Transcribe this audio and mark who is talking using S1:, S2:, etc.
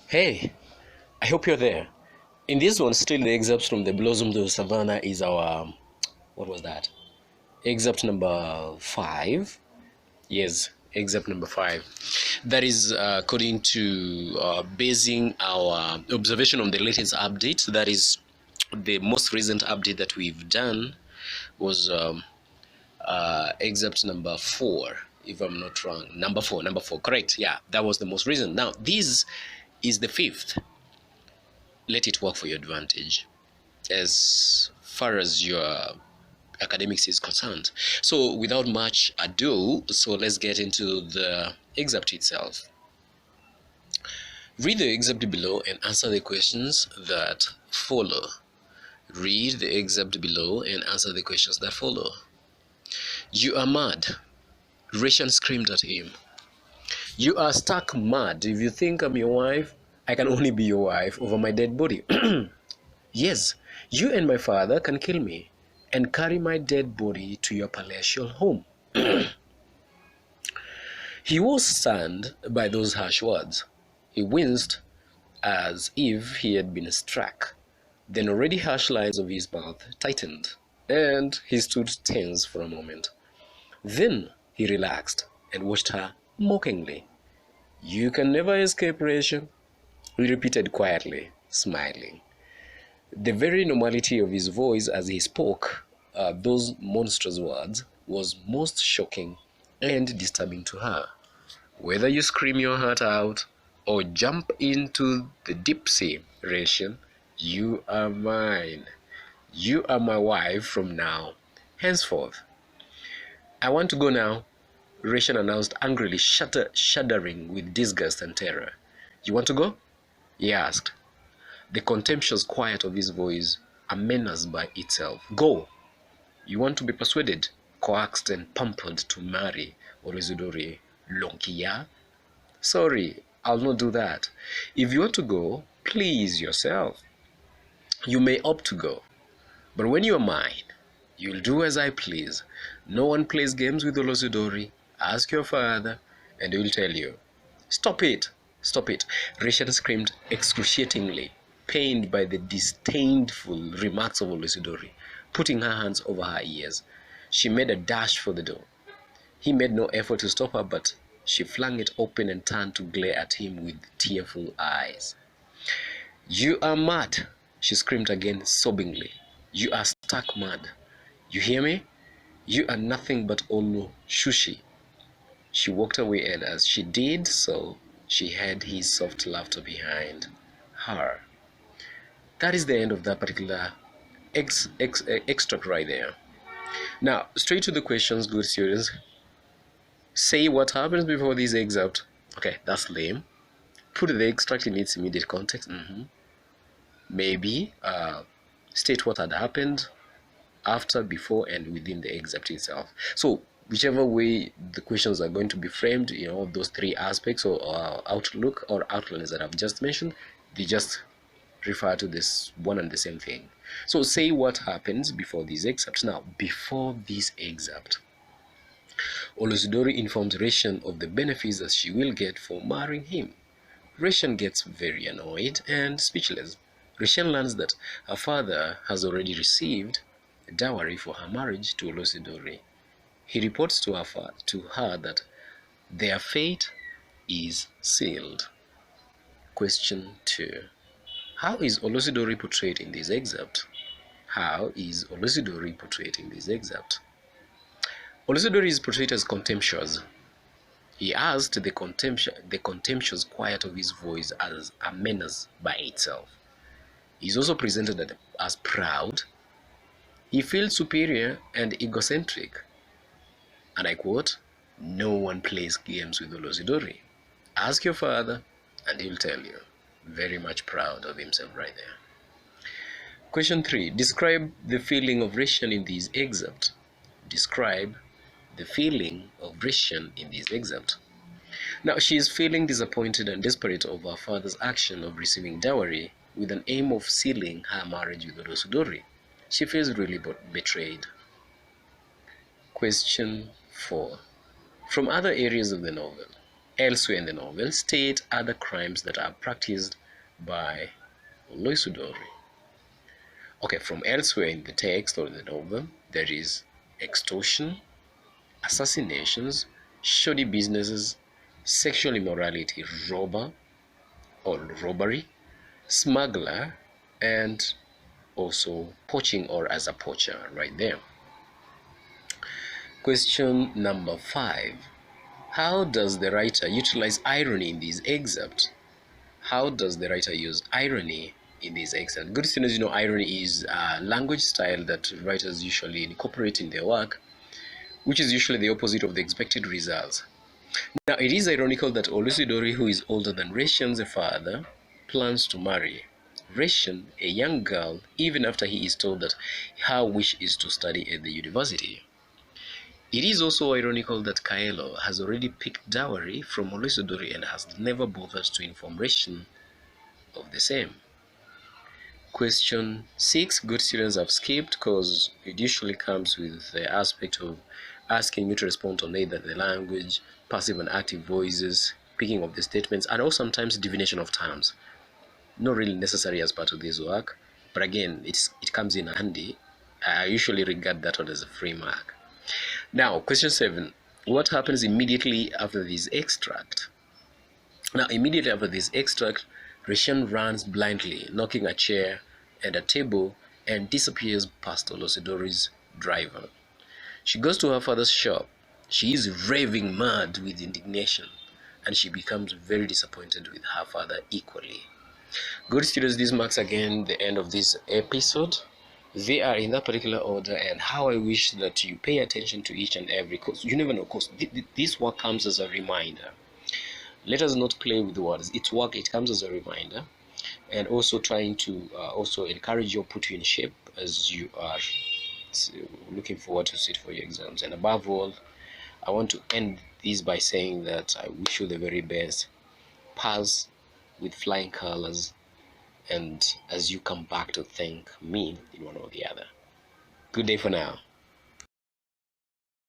S1: Hey, I hope you're there. In this one, still the excerpts from the Blossom to Savannah is our, what was that? Excerpt number 5. Yes, excerpt number 5. That is according to basing our observation on the latest update. That is the most recent update that we've done was excerpt number 4, if I'm not wrong. Number 4, correct. Yeah, that was the most recent. Now, this is the 5th. Let it work for your advantage as far as your academics is concerned. So without much ado, so let's get into the excerpt itself. Read the excerpt below and answer the questions that follow. Read the excerpt below and answer the questions that follow. You are mad. Resian screamed at him. You are stark mad. If you think I'm your wife, I can only be your wife over my dead body. Yes, you and my father can kill me and carry my dead body to your palatial home. He was stunned by those harsh words. He winced as if he had been struck. The already harsh lines of his mouth tightened, and he stood tense for a moment. Then he relaxed and watched her mockingly. You can never escape, Rachel, he repeated quietly, smiling. The very normality of his voice as he spoke those monstrous words was most shocking and disturbing to her. Whether you scream your heart out or jump into the deep sea, Rachel, you are mine. You are my wife from now, henceforth. I want to go now, Rachel announced angrily, shuddering with disgust and terror. You want to go? He asked. The contemptuous quiet of his voice a menace by itself. Go! You want to be persuaded, coaxed and pampered to marry Oloisudori Lonkia? Sorry, I'll not do that. If you want to go, please yourself. You may opt to go. But when you are mine, you'll do as I please. No one plays games with Oloisudori. Ask your father, and he will tell you. Stop it! Stop it! Rachel screamed excruciatingly, pained by the disdainful remarks of Oluisudori, putting her hands over her ears. She made a dash for the door. He made no effort to stop her, but she flung it open and turned to glare at him with tearful eyes. You are mad, she screamed again sobbingly. You are stark mad. You hear me? You are nothing but Oluisudori. She walked away, and as she did so, she heard his soft laughter behind her. That is the end of that particular extract right there. Now, straight to the questions, good students. Say what happens before this excerpt. Okay, that's lame. Put the extract in its immediate context. Maybe state what had happened after, before, and within the excerpt itself. So, whichever way the questions are going to be framed, those three aspects or outlook or outlines that I've just mentioned, they just refer to this one and the same thing. So say what happens before this excerpt. Now, before this excerpt, Oluisudori informs Resian of the benefits that she will get for marrying him. Resian gets very annoyed and speechless. Resian learns that her father has already received a dowry for her marriage to Oluisudori. He reports to her that their fate is sealed. Question 2. How is Oluisudori portrayed in this excerpt? How is Oluisudori portrayed in this excerpt? Oluisudori is portrayed as contemptuous. He asked the contemptuous quiet of his voice as a menace by itself. He is also presented as proud. He feels superior and egocentric. And I quote, no one plays games with Oluisudori. Ask your father and he'll tell you. Very much proud of himself right there. Question 3. Describe the feeling of Resian in this excerpt. Describe the feeling of Resian in this excerpt. Now, she is feeling disappointed and desperate over her father's action of receiving dowry with an aim of sealing her marriage with Oluisudori. She feels really betrayed. Question 4. From other areas of the novel, elsewhere in the novel, state other crimes that are practiced by Oloisudori. Okay, from elsewhere in the text or in the novel, there is extortion, assassinations, shoddy businesses, sexual immorality, robber or robbery, smuggler, and also poaching or as a poacher right there. Question number 5. How does the writer utilize irony in this excerpt? How does the writer use irony in this excerpt? Good students, you know, irony is a language style that writers usually incorporate in their work, which is usually the opposite of the expected results. Now, it is ironical that Oluisudori, who is older than Resian's father, plans to marry Resian, a young girl, even after he is told that her wish is to study at the university. It is also ironical that Kaelo has already picked dowry from Oluisudori and has never bothered to inform Resian of the same. Question 6, good students have skipped because it usually comes with the aspect of asking you to respond on either the language, passive and active voices, picking of the statements, and also sometimes divination of terms. Not really necessary as part of this work, but again, it comes in handy. I usually regard that one as a free mark. Now, question 7. What happens immediately after this extract? Now, immediately after this extract, Resian runs blindly, knocking a chair and a table, and disappears past Oloisudori's driver. She goes to her father's shop. She is raving mad with indignation, and she becomes very disappointed with her father equally. Good students, this marks again the end of this episode. They are in that particular order, and how I wish that you pay attention to each and every course. You never know, course. This work comes as a reminder. Let us not play with words. It comes as a reminder, and also trying to also encourage you, put you in shape as you are looking forward to sit for your exams. And above all, I want to end this by saying that I wish you the very best. Pass with flying colors, and as you come back to thank me in one or the other. Good day for now.